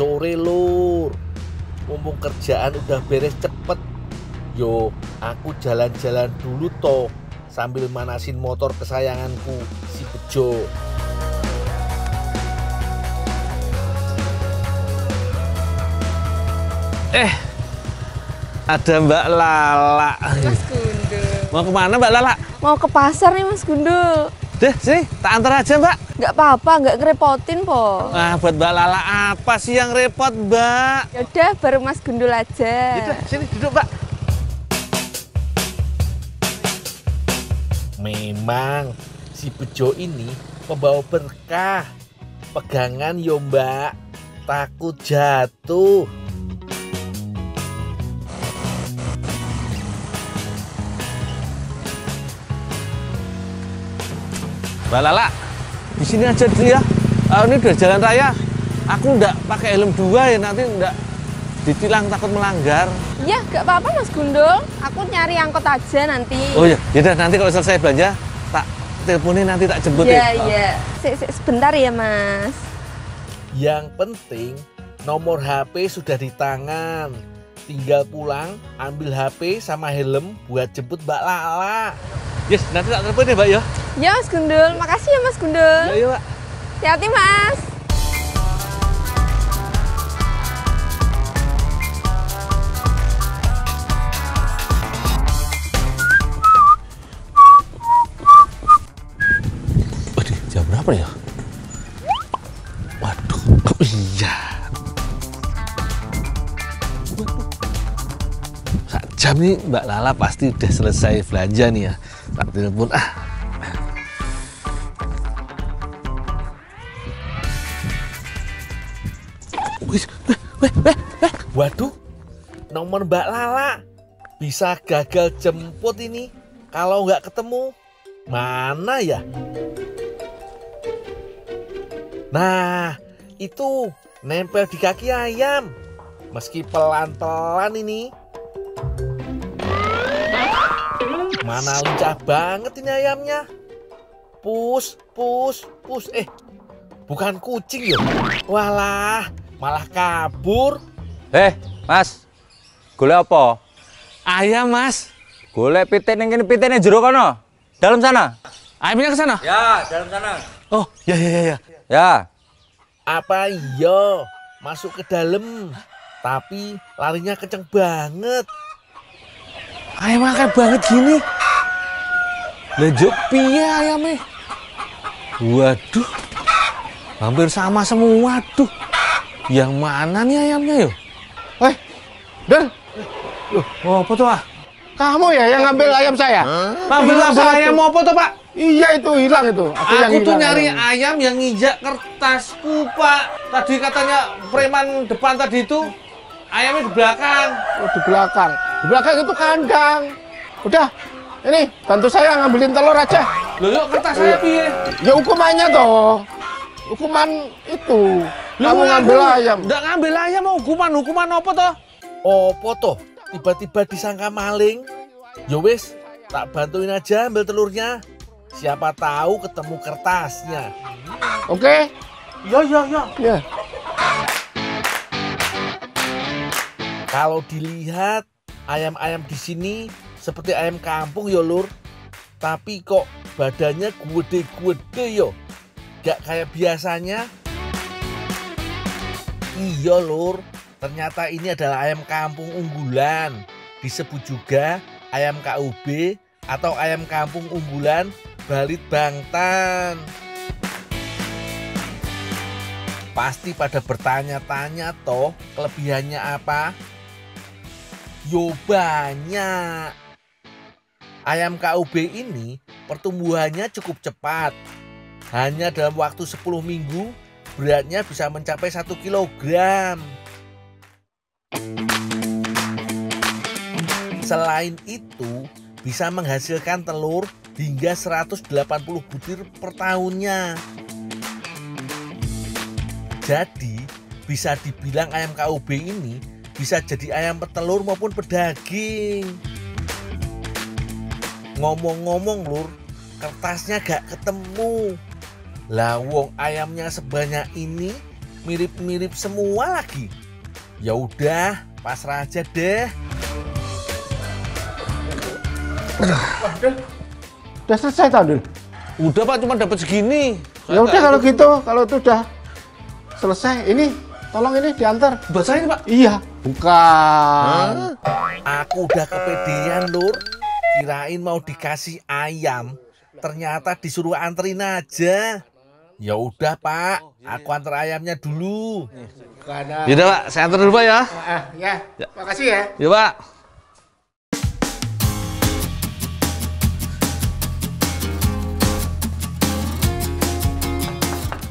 Sore lur, mumpung kerjaan udah beres cepet, yo aku jalan-jalan dulu toh sambil manasin motor kesayanganku si Bejo. Ada Mbak Lala. Mas Gundul. Mau kemana Mbak Lala? Mau ke pasar nih Mas Gundul. Deh, sini, tak antar aja Mbak. Nggak apa-apa, nggak ngerepotin po. Nah, buat Mbak Lala apa sih yang repot Mbak? Yaudah, baru Mas Gundul aja. Yaudah, sini duduk Mbak. Memang si Bejo ini pembawa berkah. Pegangan yo Mbak, takut jatuh. Mbak Lala, di sini aja dulu ya. Ini udah jalan raya. Aku nggak pakai helm 2 ya, nanti nggak ditilang takut melanggar. Iya, nggak apa-apa Mas Gundul. Aku nyari angkot aja nanti. Oh iya, yaudah nanti kalau selesai belanja, tak teleponin nanti tak jemput Iya, ya. iya. Sebentar ya Mas. Yang penting nomor HP sudah di tangan. Tinggal pulang, ambil HP sama helm buat jemput Mbak Lala. Yes, nanti tak telepon ya Mbak ya. Ya Mas Gundul, makasih ya Mas Gundul. Yuk, Mbak. Hati-hati Mas. Waduh, jam berapa ya? Waduh, oh iya. Sak jam nih Mbak Lala pasti udah selesai belanja nih ya. Tak telepon Waduh, nomor Mbak Lala. Bisa gagal jemput ini kalau nggak ketemu. Mana ya? Nah, itu nempel di kaki ayam. Meski pelan-pelan ini. Mana lincah banget ini ayamnya. Pus, pus, pus. Bukan kucing ya. Walah, malah kabur. Mas. Golek apa? ayam Mas. Golek pitik ning kene, pitike jero kono. Dalam sana. Ayamnya ke sana. Ya, dalam sana. Oh, ya. Ya. Apa iya masuk ke dalam, tapi larinya kenceng banget. Ayam akeh banget gini. Lanjut piye ayamnya? Waduh. Hampir sama semua tuh. Yang mana nih ayamnya yo? Dul, Oh, apa tuh ah? kamu ya yang ngambil ayam saya? Ngambil ayam apa tuh Pak? Iya itu hilang itu. Aku tuh hilang nyari ayam. ayam yang nginjak kertasku Pak. Tadi katanya preman depan tadi itu ayamnya di belakang. Oh, di belakang. Di belakang itu kandang. Udah, ini bantu saya ngambilin telur aja. Loh yuk kertas saya piye? Ya hukumannya toh. Hukuman itu. Kamu ngambil ayam. Nggak ngambil ayam, hukuman apa toh? Opo toh? Tiba-tiba disangka maling. Ya wis, tak bantuin aja ambil telurnya. Siapa tahu ketemu kertasnya. Oke? Ya. Ya. Kalau dilihat ayam-ayam di sini seperti ayam kampung ya lur. Tapi kok badannya gede-gede yo. Gak kayak biasanya. Iya lur, ternyata ini adalah ayam kampung unggulan. Disebut juga ayam KUB atau ayam kampung unggulan Balit Bangtan. Pasti pada bertanya-tanya toh kelebihannya apa? Yo banyak. Ayam KUB ini pertumbuhannya cukup cepat. Hanya dalam waktu 10 minggu beratnya bisa mencapai 1 kilogram. Selain itu, bisa menghasilkan telur hingga 180 butir per tahunnya. Jadi bisa dibilang ayam KUB ini bisa jadi ayam petelur maupun pedaging. Ngomong-ngomong lur, kertasnya gak ketemu. Lah wong ayamnya sebanyak ini mirip-mirip semua lagi. Ya udah, pasrah aja deh. Udah selesai tau, Dul? Udah Pak, cuma dapat segini. Ya udah kalau gitu, kalau itu udah selesai, ini tolong ini diantar. Basahin Pak. Iya, bukan. Aku udah kepedean lur, kirain mau dikasih ayam, ternyata disuruh anterin aja. Ya udah Pak, aku antar ayamnya dulu. Yaudah Pak, saya antar dulu Pak ya. Ya, makasih ya. Ya Pak.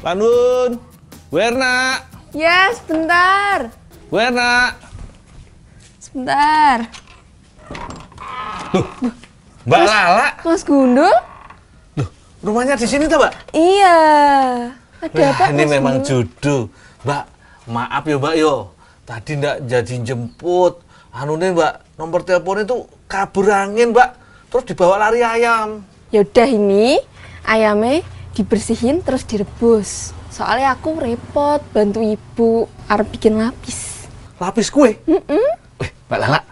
Lanun, Werna, Ya, sebentar. Werna. Sebentar. Mbak Lala, Mas Gundul? rumahnya di sini tuh Mbak? Iya. Ada apa, Ini Mas memang Gundul? jodoh. Mbak, maaf ya Mbak yo. Tadi ndak jadi jemput. Nih Mbak, nomor telepon itu kabur angin Mbak. Terus dibawa lari ayam. Yaudah ini ayamnya dibersihin terus direbus. Soalnya aku repot bantu ibu arep bikin lapis. Lapis kue? Mbak Lala,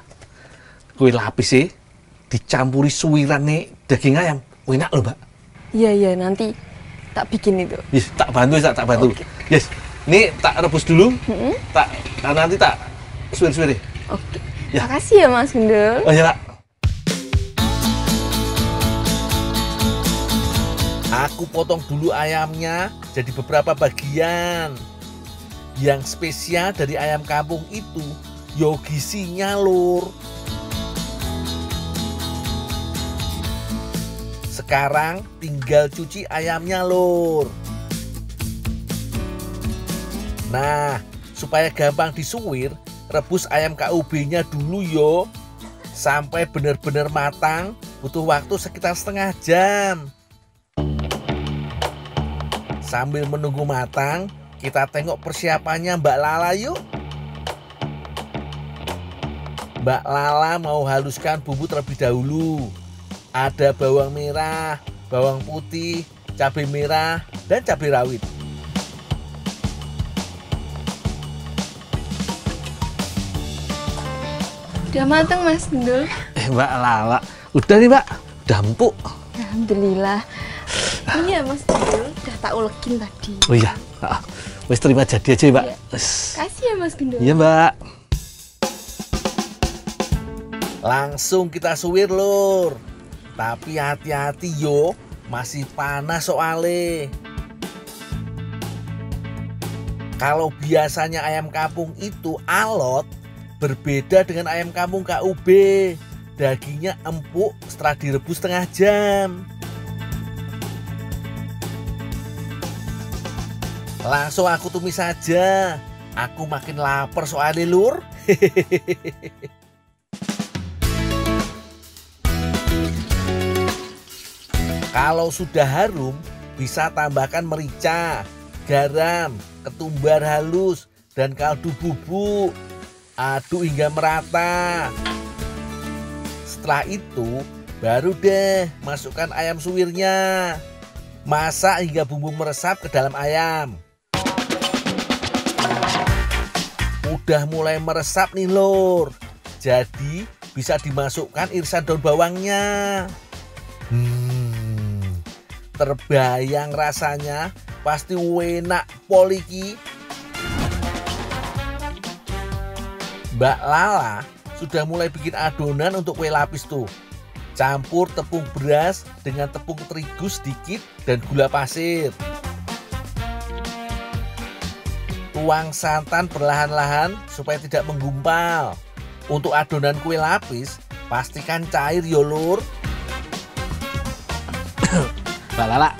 kue lapis sih dicampuri suwiran nih daging ayam. Enak loh Mbak. Iya nanti tak bikin itu. Yes, tak bantu, tak bantu. Oke. Yes, ini tak rebus dulu. Nanti tak suwir-suwir deh. Oke. Ya. Makasih ya Mas Gundul. Oh iya Pak. Aku potong dulu ayamnya jadi beberapa bagian. Yang spesial dari ayam kampung itu yogisinya lur. Sekarang tinggal cuci ayamnya lur. Nah, supaya gampang disuwir, rebus ayam KUB-nya dulu yo. Sampai benar-benar matang, butuh waktu sekitar setengah jam. Sambil menunggu matang, kita tengok persiapannya Mbak Lala yuk. Mbak Lala mau haluskan bumbu terlebih dahulu. Ada bawang merah, bawang putih, cabai merah, dan cabai rawit. Udah mateng Mas Gundul. Mbak Lala, udah nih Mbak, udah empuk. Alhamdulillah. Ini ya Mas Gundul, udah tak ulekin tadi. Oh iya, wes terima jadi aja Mbak. Iya. Wes. Kasih ya Mas Gundul. Iya Mbak. Langsung kita suwir lur. Tapi hati-hati yo, masih panas soalnya. Kalau biasanya ayam kampung itu alot, berbeda dengan ayam kampung KUB. Dagingnya empuk setelah direbus setengah jam. Langsung aku tumis saja. Aku makin lapar soalnya lur. Kalau sudah harum, bisa tambahkan merica, garam, ketumbar halus, dan kaldu bubuk. Aduk hingga merata. Setelah itu, baru deh masukkan ayam suwirnya. Masak hingga bumbu meresap ke dalam ayam. Udah mulai meresap nih lur. Jadi bisa dimasukkan irisan daun bawangnya. Terbayang rasanya pasti enak poliki. Mbak Lala sudah mulai bikin adonan untuk kue lapis tuh. Campur tepung beras dengan tepung terigu sedikit dan gula pasir. Tuang santan perlahan-lahan supaya tidak menggumpal. Untuk adonan kue lapis, pastikan cair yo lur. Mbak Lala,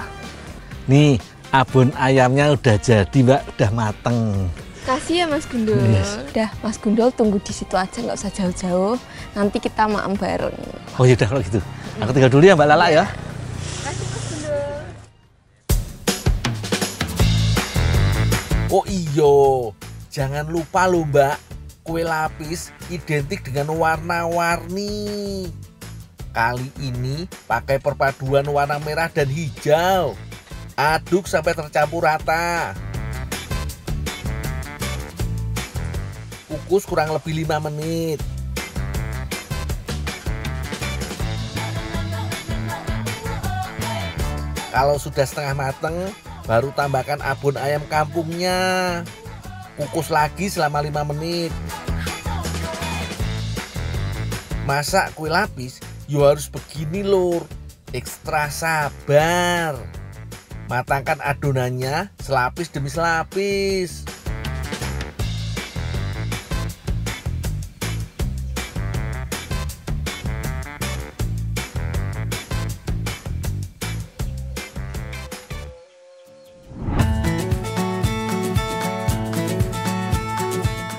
nih abon ayamnya udah jadi Mbak, udah mateng. Kasih ya Mas Gundul. Yes. Udah Mas Gundul tunggu di situ aja, nggak usah jauh-jauh. nanti kita makan bareng. Oh ya udah kalau gitu. Aku tinggal dulu ya Mbak Lala ya. Oh iyo, jangan lupa loh Mbak, kue lapis identik dengan warna-warni. Kali ini pakai perpaduan warna merah dan hijau. Aduk sampai tercampur rata. Kukus kurang lebih 5 menit. Kalau sudah setengah mateng, baru tambahkan abon ayam kampungnya. Kukus lagi selama 5 menit. Masak kue lapis, yo harus begini lur. Ekstra sabar. Matangkan adonannya selapis demi selapis.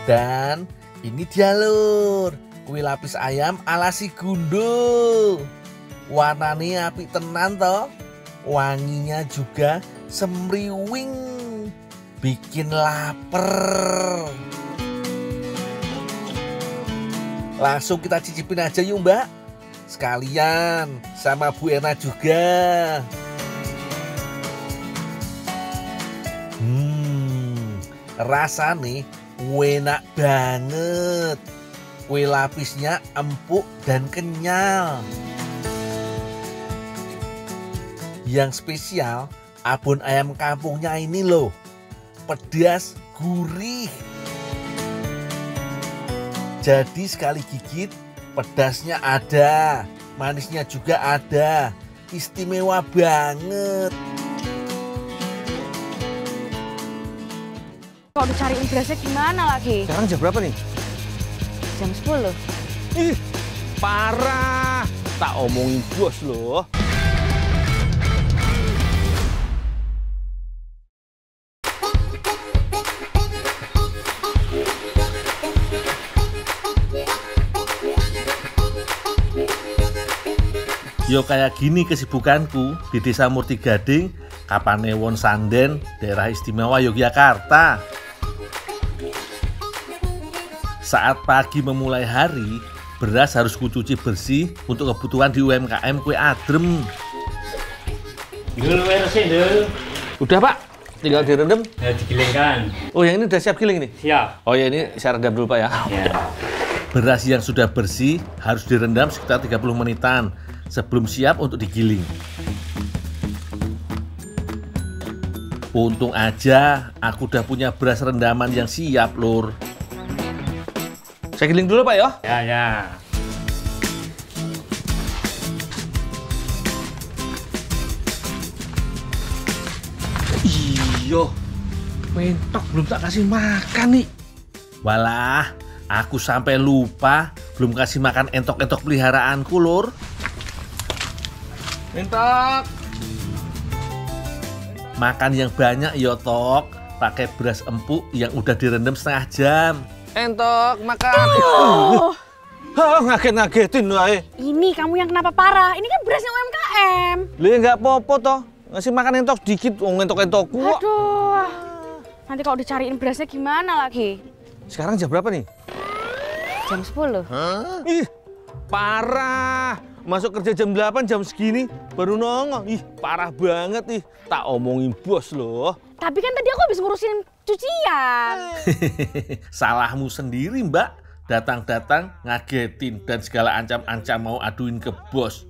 Dan ini dia lur, kue lapis ayam ala si gundul. Warnanya apik tenan toh. Wanginya juga semriwing. Bikin lapar. Langsung kita cicipin aja yuk Mbak. Sekalian sama Bu Erna juga. Rasanya enak banget. Kue lapisnya empuk dan kenyal. Yang spesial, abon ayam kampungnya ini loh. Pedas, gurih. Jadi sekali gigit, pedasnya ada, manisnya juga ada. Istimewa banget. Kalau dicariin berasnya gimana lagi? Sekarang jam berapa nih? Jam 10. Ih, parah. Tak omongin bos loh. Yo kayak gini kesibukanku di Desa Murti Gading, Kapanewon Sanden, daerah istimewa Yogyakarta. Saat pagi memulai hari, beras harus kucuci bersih untuk kebutuhan di UMKM kue adrem. Udah Pak, tinggal direndam. Ya, digilingkan. Oh yang ini udah siap giling nih? Siap. Oh ya ini saya rendam dulu Pak ya. Ya. Beras yang sudah bersih harus direndam sekitar 30 menitan sebelum siap untuk digiling. Untung aja aku udah punya beras rendaman yang siap lur. Saya giling dulu Pak ya. Ya, ya. Iyo, mentok belum tak kasih makan nih. Walah, aku sampai lupa belum kasih makan entok-entok peliharaanku lur. Mentok. Makan yang banyak yo tok, pakai beras empuk yang udah direndam setengah jam. Entok makan. Ngaget-ngagetin wae. Ini kamu yang kenapa parah? Ini kan berasnya UMKM. Lah enggak apa-apa toh. Ngasih makan entok dikit, entok-entokku kok. Aduh. Nanti kalau dicariin berasnya gimana lagi? Sekarang jam berapa nih? Jam 10. Ih, parah. Masuk kerja jam 8 jam segini baru nongol. Ih, parah banget ih. Tak omongin bos loh. Tapi kan tadi aku habis ngurusin cucian. Salahmu sendiri mbak. Datang-datang ngagetin dan segala ancam-ancam mau aduin ke bos.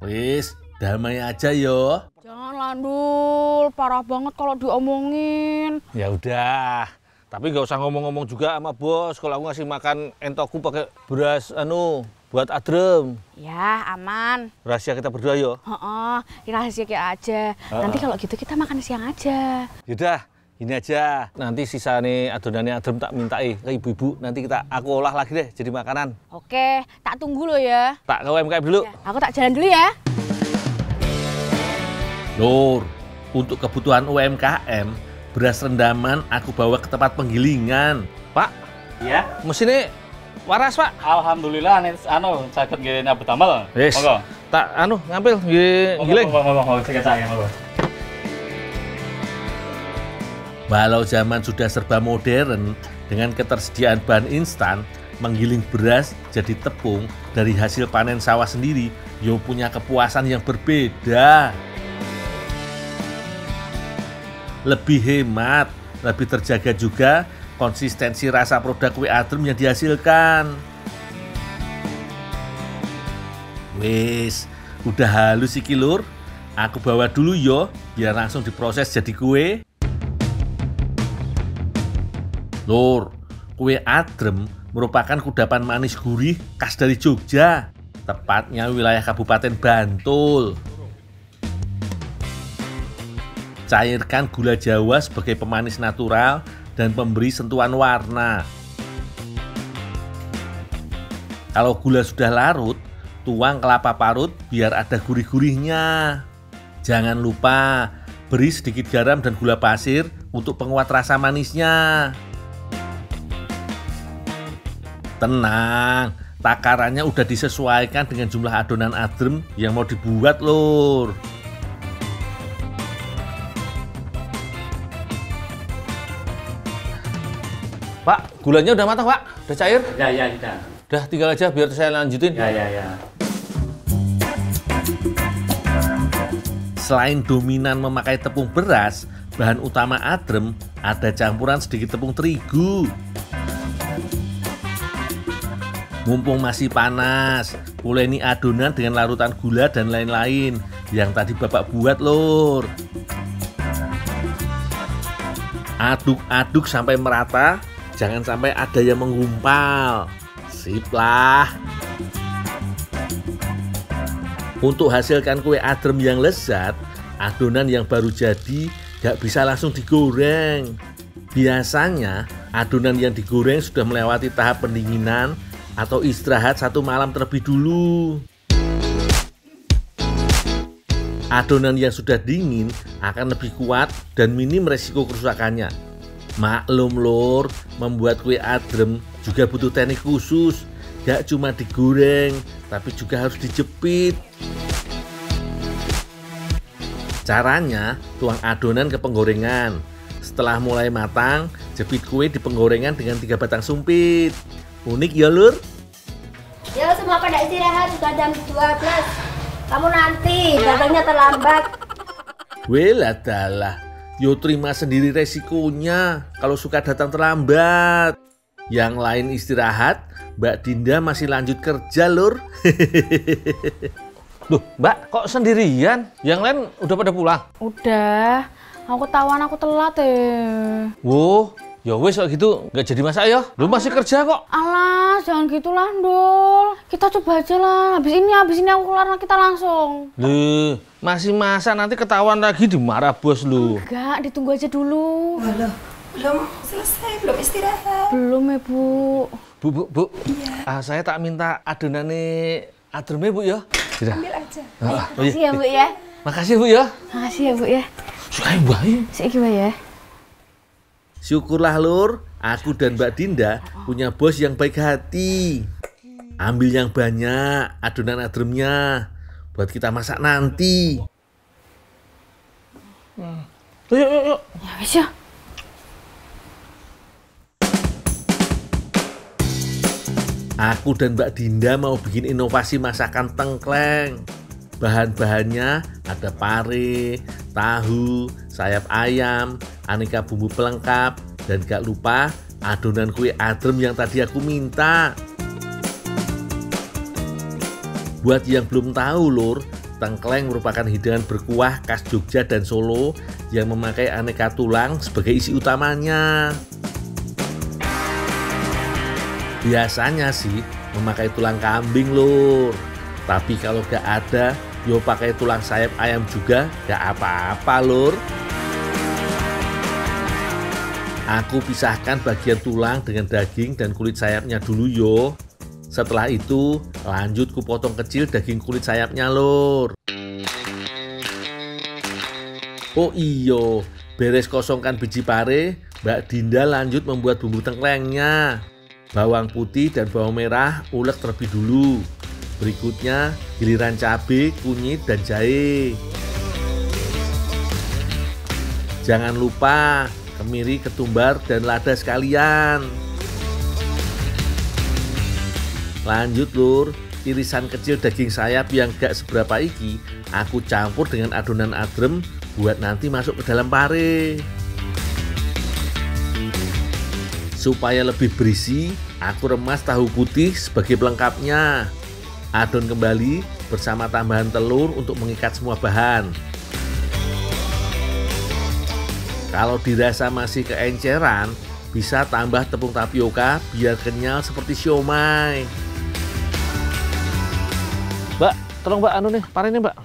Wis, damai aja yo. Jangan Landul, parah banget kalau diomongin. Ya udah. Tapi nggak usah ngomong-ngomong juga sama bos. Kalau aku ngasih makan entokku pakai beras buat adrem. Ya, aman. Rahasia kita berdua yo. Heeh, rahasia aja. Nanti kalau gitu kita makan siang aja. Yaudah, ini aja. Nanti sisa nih adonannya adrem tak mintai ke ibu-ibu. Nanti aku olah lagi deh jadi makanan. Oke, tak tunggu lo ya. Tak ke UMKM dulu. Ya, aku tak jalan dulu ya. Lur, untuk kebutuhan UMKM, beras rendaman aku bawa ke tempat penggilingan. Pak, Ya. mesinnya waras, Pak. Alhamdulillah nih saged nggih nyabut damel. Wis. Monggo. Tak ngambil nggih giling. Monggo saged saya monggo. Walau zaman sudah serba modern, dengan ketersediaan bahan instan, menggiling beras jadi tepung dari hasil panen sawah sendiri, yo punya kepuasan yang berbeda. Lebih hemat, lebih terjaga juga konsistensi rasa produk kue adrem yang dihasilkan. Wis, udah halus iki lur. Aku bawa dulu yo, biar langsung diproses jadi kue. Lur, kue adrem merupakan kudapan manis gurih khas dari Jogja, tepatnya wilayah Kabupaten Bantul. Cairkan gula Jawa sebagai pemanis natural dan pemberi sentuhan warna. Kalau gula sudah larut, tuang kelapa parut biar ada gurih-gurihnya. Jangan lupa beri sedikit garam dan gula pasir untuk penguat rasa manisnya. Tenang, takarannya udah disesuaikan dengan jumlah adonan adrem yang mau dibuat lur. Pak, gulanya udah matang, Pak? Udah cair? Ya, sudah. Udah, tinggal aja biar saya lanjutin. Ya. Selain dominan memakai tepung beras, bahan utama adrem ada campuran sedikit tepung terigu. Mumpung masih panas, uleni adonan dengan larutan gula dan lain-lain yang tadi Bapak buat lur. Aduk-aduk sampai merata, jangan sampai ada yang menggumpal. Sip lah. Untuk hasilkan kue adrem yang lezat, adonan yang baru jadi gak bisa langsung digoreng. Biasanya adonan yang digoreng sudah melewati tahap pendinginan atau istirahat 1 malam terlebih dulu. Adonan yang sudah dingin akan lebih kuat dan minim resiko kerusakannya. Maklum lur, membuat kue adrem juga butuh teknik khusus. Gak cuma digoreng, tapi juga harus dijepit. Caranya, tuang adonan ke penggorengan. Setelah mulai matang, jepit kue di penggorengan dengan 3 batang sumpit. Unik ya lur? Ya semua pada istirahat, sudah jam 12. Kamu nanti datangnya terlambat. Welah dalah, yo terima sendiri resikonya kalau suka datang terlambat. Yang lain istirahat, Mbak Dinda masih lanjut kerja lur. Loh, Mbak, kok sendirian? Yang lain udah pada pulang? Udah, aku ketahuan aku telat Wow, ya wes kalau gitu nggak jadi masak ya. Lu masih kerja kok. Alah, jangan gitulah Dol. Kita coba aja lah. Habis ini aku keluar kita langsung. Loh, masih masak nanti ketahuan lagi dimarah bos lu. Enggak, ditunggu aja dulu. Loh, belum selesai, belum istirahat. Belum ya Bu. Bu. Iya. Saya tak minta adonannya adremnya Bu ya. Sudah. Ambil aja. Makasih ya Bu ya. Makasih Bu ya. Makasih ya Bu ya. Sukai baik. Siki ya. Syukurlah lur, aku dan Mbak Dinda punya bos yang baik hati. Ambil yang banyak adonan adremnya buat kita masak nanti. Yuk. Ya wis ya. Aku dan Mbak Dinda mau bikin inovasi masakan tengkleng. Bahan-bahannya ada pare, tahu, sayap ayam, aneka bumbu pelengkap, dan gak lupa adonan kue adrem yang tadi aku minta. Buat yang belum tahu lur, tengkleng merupakan hidangan berkuah khas Jogja dan Solo yang memakai aneka tulang sebagai isi utamanya. Biasanya sih memakai tulang kambing lur, tapi kalau gak ada, yo pakai tulang sayap ayam juga gak apa-apa lur. Aku pisahkan bagian tulang dengan daging dan kulit sayapnya dulu yo. Setelah itu lanjut ku potong kecil daging kulit sayapnya lur. Oh iyo, beres kosongkan biji pare, Mbak Dinda lanjut membuat bumbu tengklengnya. Bawang putih dan bawang merah ulek terlebih dulu. Berikutnya giliran cabai, kunyit, dan jahe. Jangan lupa kemiri, ketumbar, dan lada sekalian. Lanjut lur, irisan kecil daging sayap yang gak seberapa iki aku campur dengan adonan adrem buat nanti masuk ke dalam pare. Supaya lebih berisi, aku remas tahu putih sebagai pelengkapnya. Adon kembali bersama tambahan telur untuk mengikat semua bahan. Kalau dirasa masih keenceran, bisa tambah tepung tapioka biar kenyal seperti siomay. Mbak, tolong Mbak, anu nih, pare nih Mbak.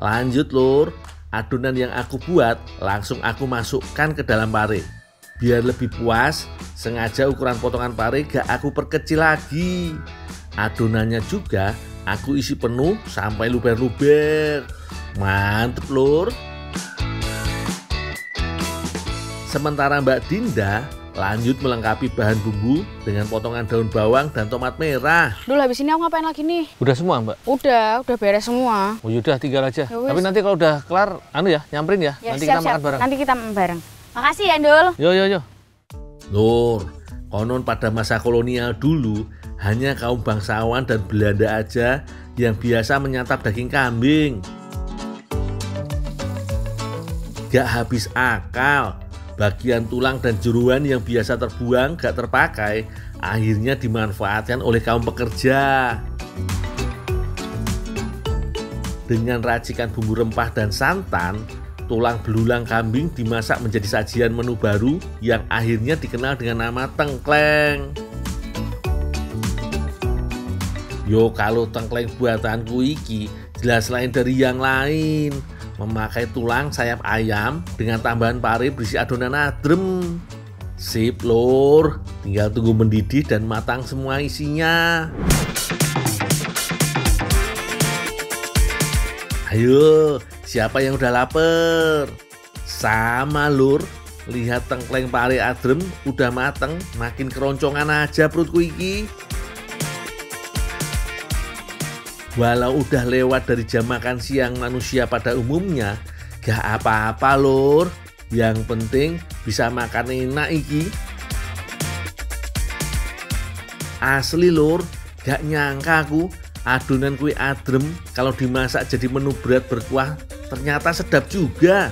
Lanjut lur, adonan yang aku buat langsung aku masukkan ke dalam pare. Biar lebih puas, sengaja ukuran potongan pare gak aku perkecil lagi. Adonannya juga aku isi penuh sampai luber-luber. Mantep lur. Sementara Mbak Dinda lanjut melengkapi bahan bumbu dengan potongan daun bawang dan tomat merah. Dul, habis ini aku ngapain lagi nih? Udah semua Mbak? Udah beres semua. Oh yaudah, tinggal aja. Yowis. Tapi nanti kalau udah kelar, anu ya, nyamperin ya. Nanti kita makan bareng. Nanti kita bareng. Makasih ya, Dul. Yo. Lur, konon pada masa kolonial dulu hanya kaum bangsawan dan Belanda aja yang biasa menyantap daging kambing. Gak habis akal, bagian tulang dan jeroan yang biasa terbuang gak terpakai akhirnya dimanfaatkan oleh kaum pekerja. Dengan racikan bumbu rempah dan santan, tulang belulang kambing dimasak menjadi sajian menu baru yang akhirnya dikenal dengan nama tengkleng. Yo, kalau tengkleng buatanku iki jelas lain dari yang lain. Memakai tulang sayap ayam dengan tambahan pare berisi adonan adrem. Sip lur, tinggal tunggu mendidih dan matang semua isinya. Ayo, siapa yang udah lapar? Sama lur, lihat tengkleng pare adrem udah mateng, makin keroncongan aja perutku iki. Walau udah lewat dari jam makan siang manusia pada umumnya, gak apa-apa lur. Yang penting bisa makan enak iki. Asli lur, gak nyangka aku adonan kue adrem kalau dimasak jadi menu berat berkuah ternyata sedap juga.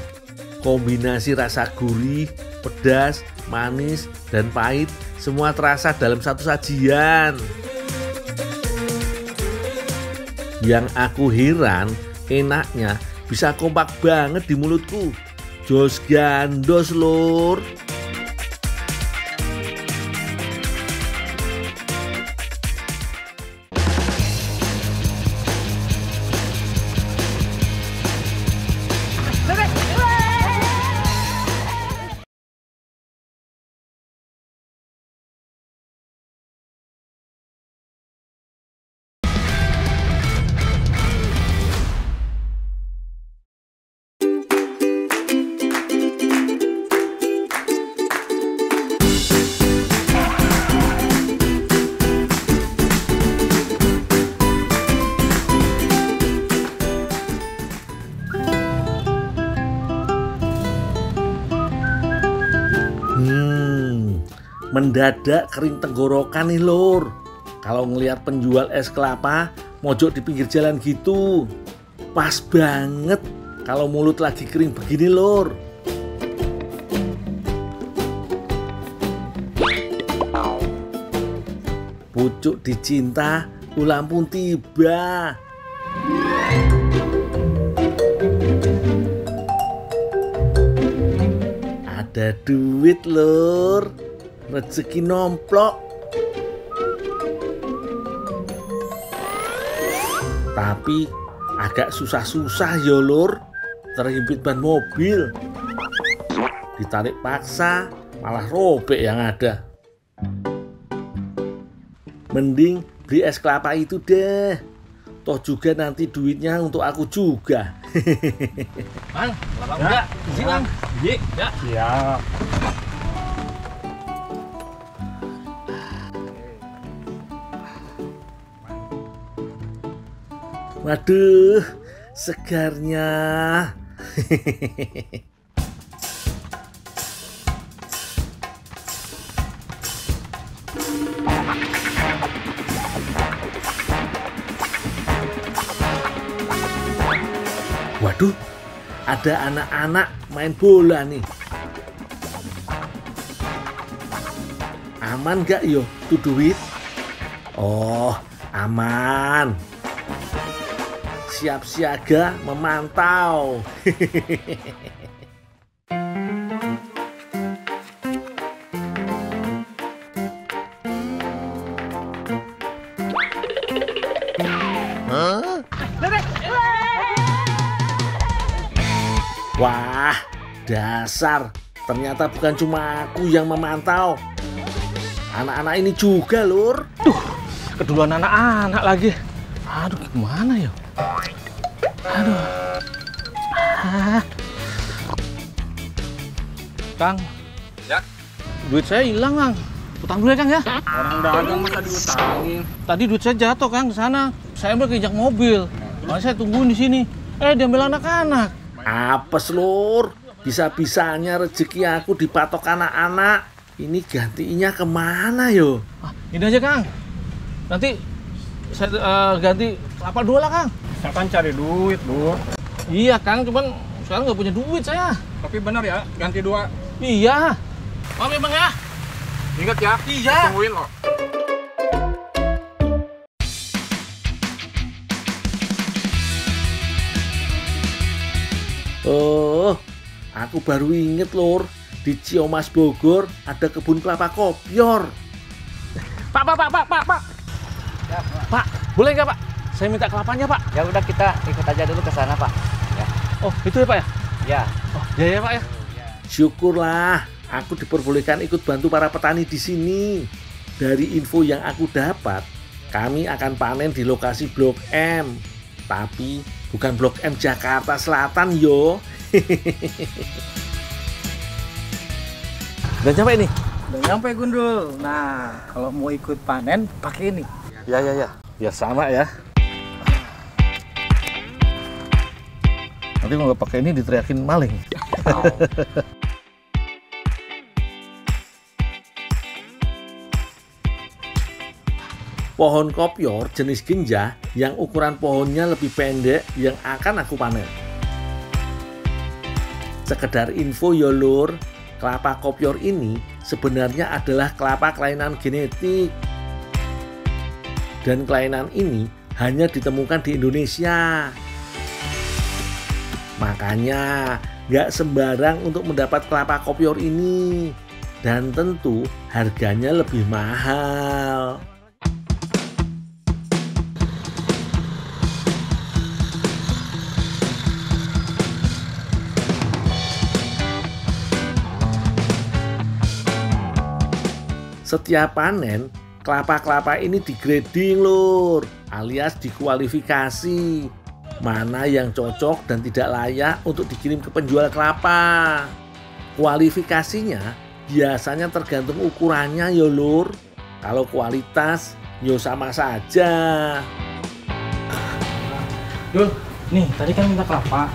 Kombinasi rasa gurih, pedas, manis, dan pahit semua terasa dalam satu sajian. Yang aku heran, enaknya bisa kompak banget di mulutku. Jos gandos lur. Mendadak kering tenggorokan nih lur. Kalau ngelihat penjual es kelapa mojok di pinggir jalan gitu. Pas banget kalau mulut lagi kering begini lur. Pucuk dicinta, ulang pun tiba. Ada duit lur. Rezeki nomplok. Tapi agak susah-susah ya lur. Terhimpit ban mobil. Ditarik paksa malah robek yang ada. Mending beli es kelapa itu deh. Toh juga nanti duitnya untuk aku juga. Bang, kelapa muda, isi bang. Ya. Siap. Waduh, segarnya. Waduh, ada anak-anak main bola nih. Aman gak yo tuh duit? Oh, aman. Siap siaga memantau. Wah, dasar. Ternyata bukan cuma aku yang memantau. Anak-anak ini juga, Lur. Duh, keduluan anak-anak lagi. Aduh, gimana ya? Aduh. Kang. Ya. Duit saya hilang, Kang. Utang dulu ya, Kang ya. Orang dagang masa diutangin. Tadi duit saya jatuh, Kang, ke sana. Saya ambil keinjak mobil. Makanya saya tungguin di sini. Diambil anak-anak. Apes, Lur. Bisa-bisanya rezeki aku dipatok anak-anak. Ini gantinya kemana yo? Ini aja, Kang. Nanti saya ganti kelapa 2 lah, Kang. Saya kan cari duit, Lur. Iya, Kang. Cuman sekarang nggak punya duit saya. Tapi bener ya, ganti 2. Iya. Maaf ya, Bang ya. Ingat ya, Iya. tungguin loh. Oh, aku baru inget, Lur. Di Ciamas Bogor ada kebun kelapa kopior. Pak. Ya, Pak, boleh nggak, Pak? Saya minta kelapanya, Pak. Ya udah kita ikut aja dulu ke sana, Pak. Ya. Oh, itu ya, Pak ya? Ya. Oh, ya, Pak ya. Syukurlah, aku diperbolehkan ikut bantu para petani di sini. Dari info yang aku dapat, kami akan panen di lokasi Blok M. Tapi bukan Blok M Jakarta Selatan, yo. Udah sampai ini? Udah nyampe, Gundul. Nah, kalau mau ikut panen pakai ini. Ya. Ya sama ya. Nanti kalau nggak pakai ini diteriakin maling. Pohon kopior jenis genja yang ukuran pohonnya lebih pendek yang akan aku panen. Sekedar info yo, Lur, kelapa kopior ini sebenarnya adalah kelapa kelainan genetik. Dan kelainan ini hanya ditemukan di Indonesia. Makanya nggak sembarang untuk mendapat kelapa kopior ini. Dan tentu harganya lebih mahal. Setiap panen, kelapa-kelapa ini digrading, Lur, alias dikualifikasi. Mana yang cocok dan tidak layak untuk dikirim ke penjual kelapa. Kualifikasinya biasanya tergantung ukurannya, yo, Lur. Kalau kualitas, yo sama saja. Dul, nih tadi kan minta kelapa.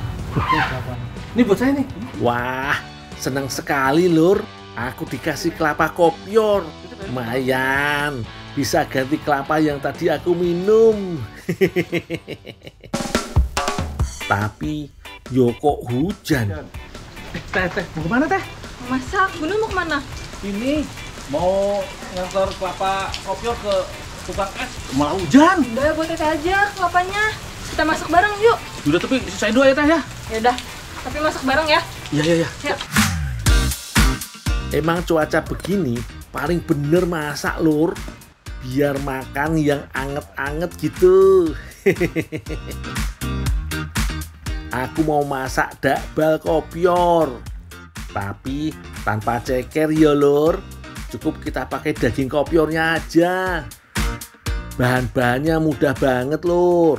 Ini buat saya nih. Wah, senang sekali, Lur. Aku dikasih kelapa kopior. Lumayan, bisa ganti kelapa yang tadi aku minum. Tapi, yo kok hujan? Teh, mau kemana, Teh? Masak, Gundul mau kemana? Ini mau ngantar kelapa kopior ke tukang es. Malah hujan. Udah, buat Teh aja kelapanya. Kita masak bareng yuk. Udah, tapi sisain 2 ya, Teh ya. Yaudah, tapi masak bareng ya. Iya. Yuk. Emang cuaca begini paling bener masak, Lur. Biar makan yang anget-anget gitu. Aku mau masak dakbal kopior. Tapi tanpa ceker ya, Lur. Cukup kita pakai daging kopiornya aja. Bahan-bahannya mudah banget, Lur.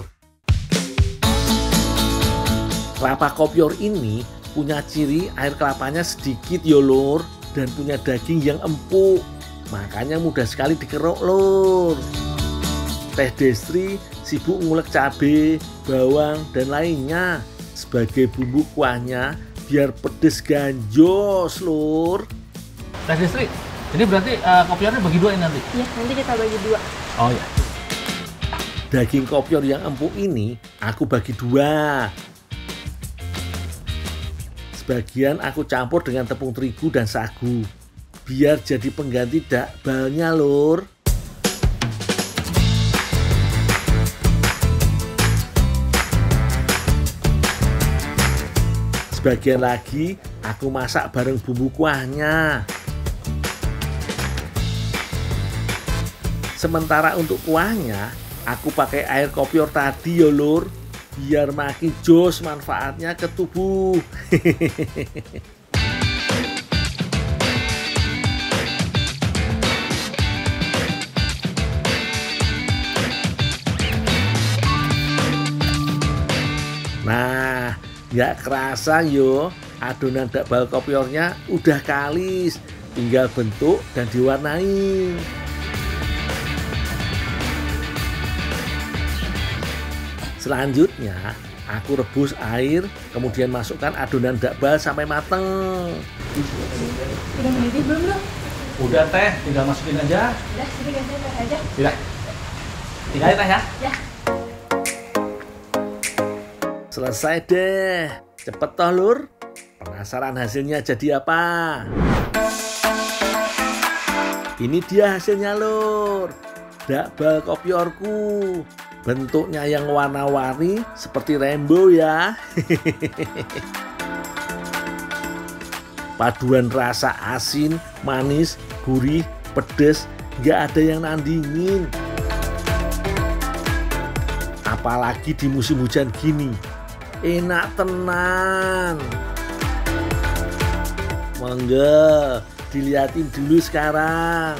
Kelapa kopior ini punya ciri air kelapanya sedikit ya, Lur. Dan punya daging yang empuk. Makanya mudah sekali dikeruk, Lur. Teh Destri sibuk ngulek cabai, bawang, dan lainnya sebagai bumbu kuahnya biar pedes ganjos, Lur. Teh Destri, ini berarti kopiornya bagi dua ini nanti? Iya, nanti kita bagi 2. Oh iya. Daging kopior yang empuk ini aku bagi 2. Sebagian aku campur dengan tepung terigu dan sagu biar jadi pengganti dakbalnya, Lur. Sebagian lagi aku masak bareng bumbu kuahnya. Sementara untuk kuahnya aku pakai air kopior tadi ya, Lur, biar makin jos manfaatnya ke tubuh. Nah, nggak kerasa yo, adonan dakbal kopiornya udah kalis, tinggal bentuk dan diwarnai. Selanjutnya, aku rebus air, kemudian masukkan adonan dakbal sampai mateng. Udah mendidih belum, Bro? Udah teh, tinggal masukin aja. Udah, sini ganti teh aja. Tidak. Tinggal teh ya. Ya. Selesai deh. Cepet toh, Lur. Penasaran hasilnya jadi apa? Ini dia hasilnya, Lur. Dakbal kopiorku. Bentuknya yang warna-warni seperti rainbow ya. Paduan rasa asin, manis, gurih, pedes, nggak ada yang nandingin. Apalagi di musim hujan gini, enak tenan. Monggo, dilihatin dulu sekarang.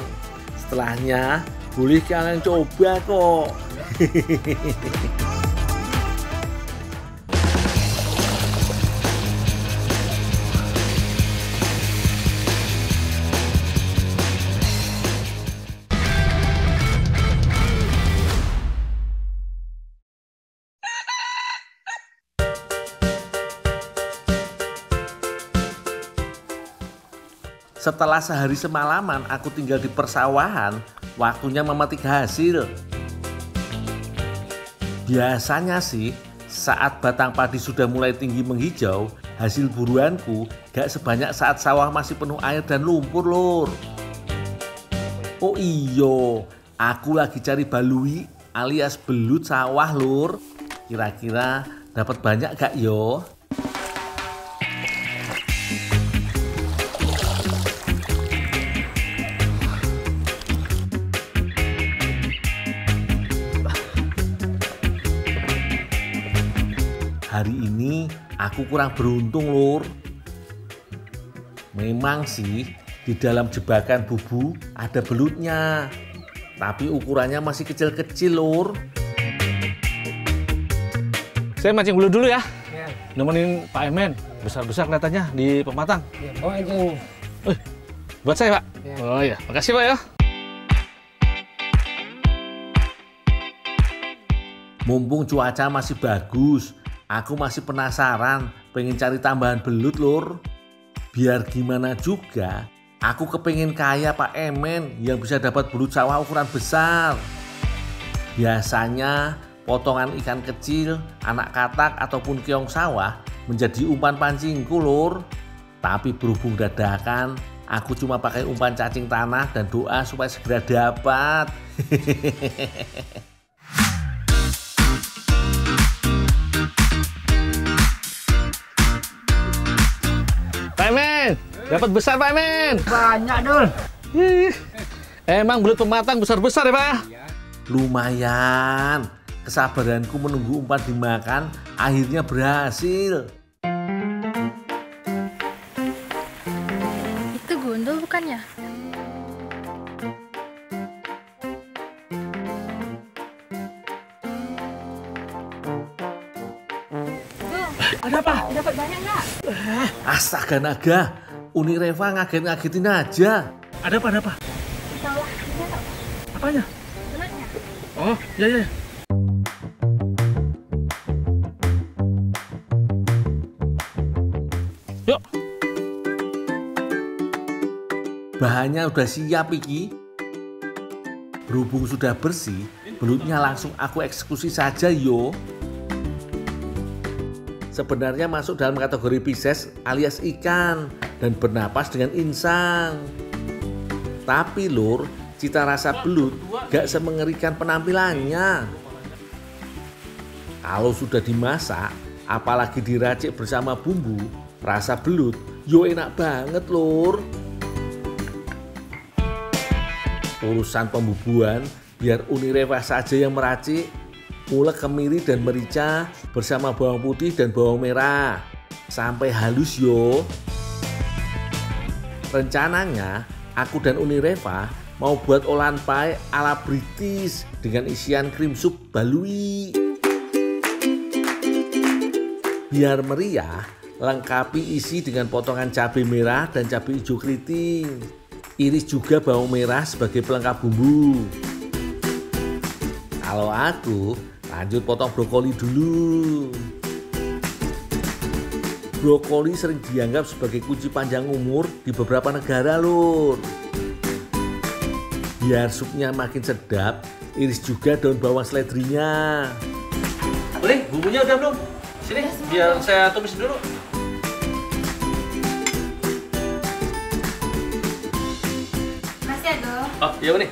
Setelahnya, boleh kalian coba kok. Setelah sehari semalaman aku tinggal di persawahan, waktunya memetik hasil. Biasanya sih, saat batang padi sudah mulai tinggi menghijau, hasil buruanku gak sebanyak saat sawah masih penuh air dan lumpur, Lur. Oh iyo, aku lagi cari balui alias belut sawah, Lur. Kira-kira dapat banyak gak yo? Hari ini aku kurang beruntung, Lur. Memang sih di dalam jebakan bubu ada belutnya, tapi ukurannya masih kecil-kecil, Lur. Saya mancing belut dulu ya. Nemenin Pak Emen. Besar-besar kelihatannya di pematang. Oh, anjing. Buat saya, Pak. Ya. Oh iya, makasih Pak ya. Mumpung cuaca masih bagus, aku masih penasaran pengen cari tambahan belut, Lur. Biar gimana juga, aku kepengen kaya Pak Emen yang bisa dapat belut sawah ukuran besar. Biasanya potongan ikan kecil, anak katak ataupun keong sawah menjadi umpan pancingku, Lur. Tapi berhubung dadakan, aku cuma pakai umpan cacing tanah dan doa supaya segera dapat. Pak Emen, dapat besar Pak Emen. Banyak, Dul. Emang belut pematang besar-besar ya, Pak? Lumayan, kesabaranku menunggu umpan dimakan akhirnya berhasil. Itu gundul bukannya? Ada apa? Dapat banyak nggak? Astaga naga, Uni Reva ngaget-ngagetin aja. Ada apa? Sawah, ini tau? Apanya? Belutnya. Oh, Oh, iya. Yuk. Bahannya udah siap iki. Berhubung sudah bersih, belutnya langsung aku eksekusi saja yo. Sebenarnya masuk dalam kategori Pisces alias ikan dan bernapas dengan insang. Tapi lur, cita rasa belut gak semengerikan penampilannya. Kalau sudah dimasak, apalagi diracik bersama bumbu, rasa belut yo enak banget lur. Urusan pembubuhan biar Uni Reva saja yang meracik. Ulek kemiri dan merica bersama bawang putih dan bawang merah sampai halus yo. Rencananya aku dan Uni Reva mau buat olahan pie ala British dengan isian krim sup balui. Biar meriah, lengkapi isi dengan potongan cabai merah dan cabai hijau keriting. Iris juga bawang merah sebagai pelengkap bumbu. Kalau aku lanjut potong brokoli dulu. Brokoli sering dianggap sebagai kunci panjang umur di beberapa negara lur. Biar supnya makin sedap, iris juga daun bawang seledrinya. Boleh, bumbunya udah belum? Sini, biar saya tumis dulu. Masih ada. Oh, iya Uni.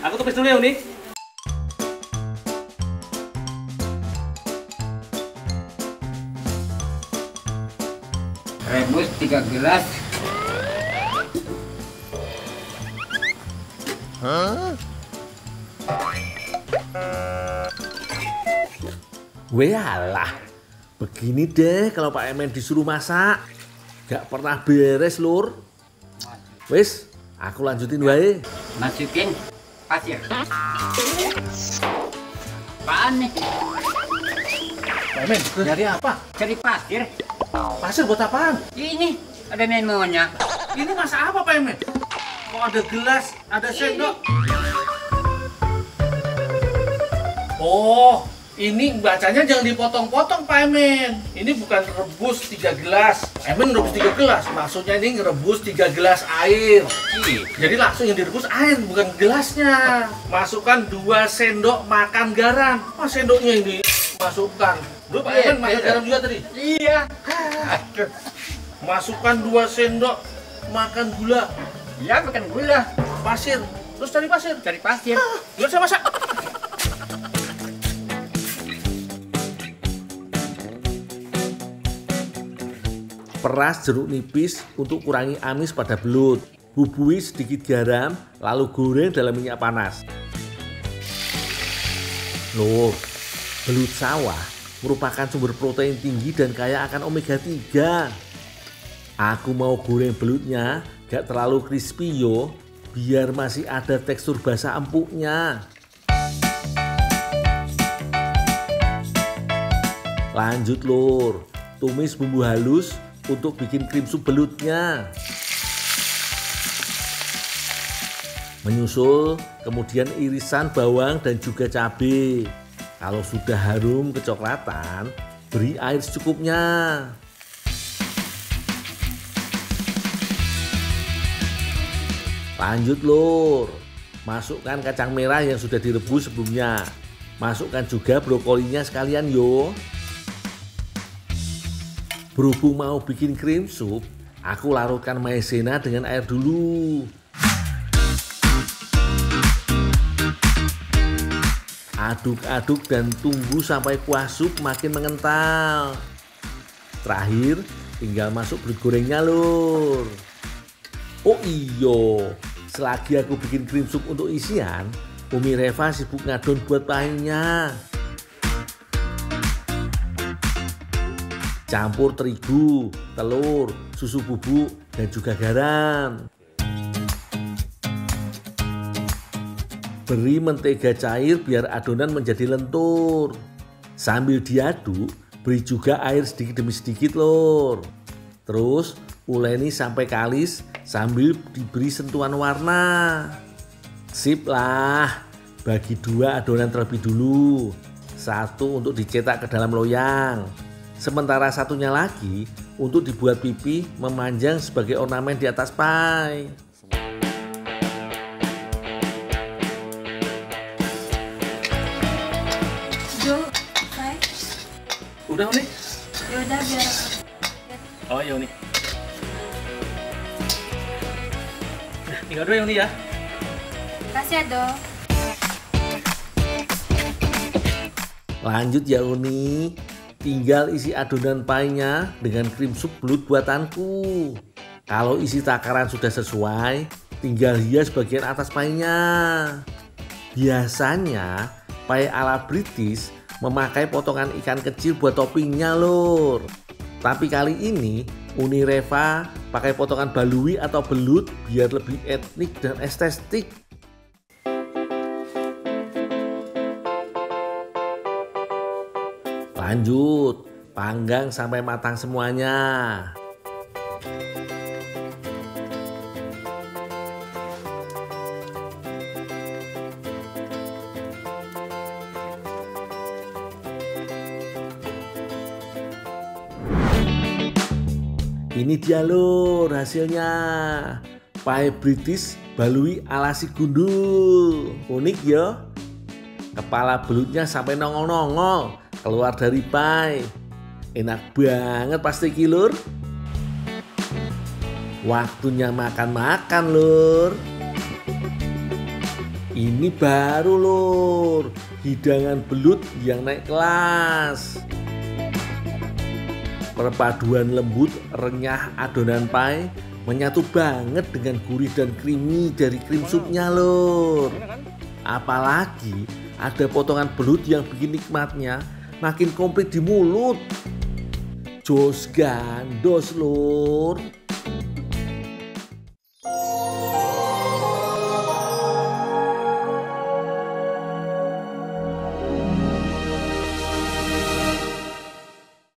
Aku tumis dulu ya Uni. Rebus 3 gelas. Walah, begini deh kalau Pak Emen disuruh masak. Gak pernah beres lur. Wis, aku lanjutin wae. Masukin pasir. Apaan nih? Pak Emen, nyari apa? Cari pasir. Pasir buat apaan? Ini ada memonya. Ini masak apa Pak Emen? Kok ada gelas, ada sendok? Oh, ini bacanya jangan dipotong-potong Pak Emen. Ini bukan rebus 3 gelas. Pak Emen rebus 3 gelas. Maksudnya ini ngerebus 3 gelas air. Jadi langsung yang direbus air, bukan gelasnya. Masukkan 2 sendok makan garam. Oh, sendoknya ini masukkan. Lu Pak Emen makan garam juga tadi? Iya. Masukkan 2 sendok makan gula. Ya, bukan gula. Pasir. Terus cari pasir. Cari pasir. Biar saya masak. Peras jeruk nipis untuk kurangi amis pada belut. Bubui sedikit garam, lalu goreng dalam minyak panas. Loh, belut sawah merupakan sumber protein tinggi dan kaya akan omega 3. Aku mau goreng belutnya gak terlalu crispy yo, biar masih ada tekstur basah empuknya. Lanjut lur, tumis bumbu halus untuk bikin krim sup belutnya. Menyusul kemudian irisan bawang dan juga cabai. Kalau sudah harum kecoklatan, beri air secukupnya. Lanjut lur, masukkan kacang merah yang sudah direbus sebelumnya. Masukkan juga brokolinya sekalian yo. Berhubung mau bikin krim sup, aku larutkan maizena dengan air dulu. Aduk-aduk dan tunggu sampai kuah sup makin mengental. Terakhir, tinggal masuk belut gorengnya lur. Oh iyo, selagi aku bikin krim sup untuk isian, Umi Reva sibuk ngadon buat pahingnya. Campur terigu, telur, susu bubuk, dan juga garam. Beri mentega cair biar adonan menjadi lentur. Sambil diaduk, beri juga air sedikit demi sedikit lur. Terus uleni sampai kalis sambil diberi sentuhan warna. Sip lah, Bagi 2 adonan terlebih dulu. Satu untuk dicetak ke dalam loyang. Sementara satunya lagi untuk dibuat pipi memanjang sebagai ornamen di atas pie. Jo, Pai. Udah nih. Ya udah biar. Oh iya nih. Tinggal dulu yang ini ya. Kasih ya, Do. Lanjut ya Uni, tinggal isi adonan pie-nya dengan krim sup belut buatanku. Kalau isi takaran sudah sesuai, tinggal hias bagian atas pie-nya. Biasanya pie ala British memakai potongan ikan kecil buat toppingnya lur. Tapi kali ini Uni Reva pakai potongan balui atau belut biar lebih etnik dan estetik. Lanjut, panggang sampai matang semuanya. Ini dia lur hasilnya. Pie British balui ala si gundul. Unik ya. Kepala belutnya sampai nongol-nongol keluar dari pie. Enak banget pasti lur. Waktunya makan-makan lur. Ini baru lur, hidangan belut yang naik kelas. Perpaduan lembut renyah adonan pie menyatu banget dengan gurih dan creamy dari krim supnya lur. Apalagi ada potongan belut yang bikin nikmatnya makin komplit di mulut. Jos gandos lur.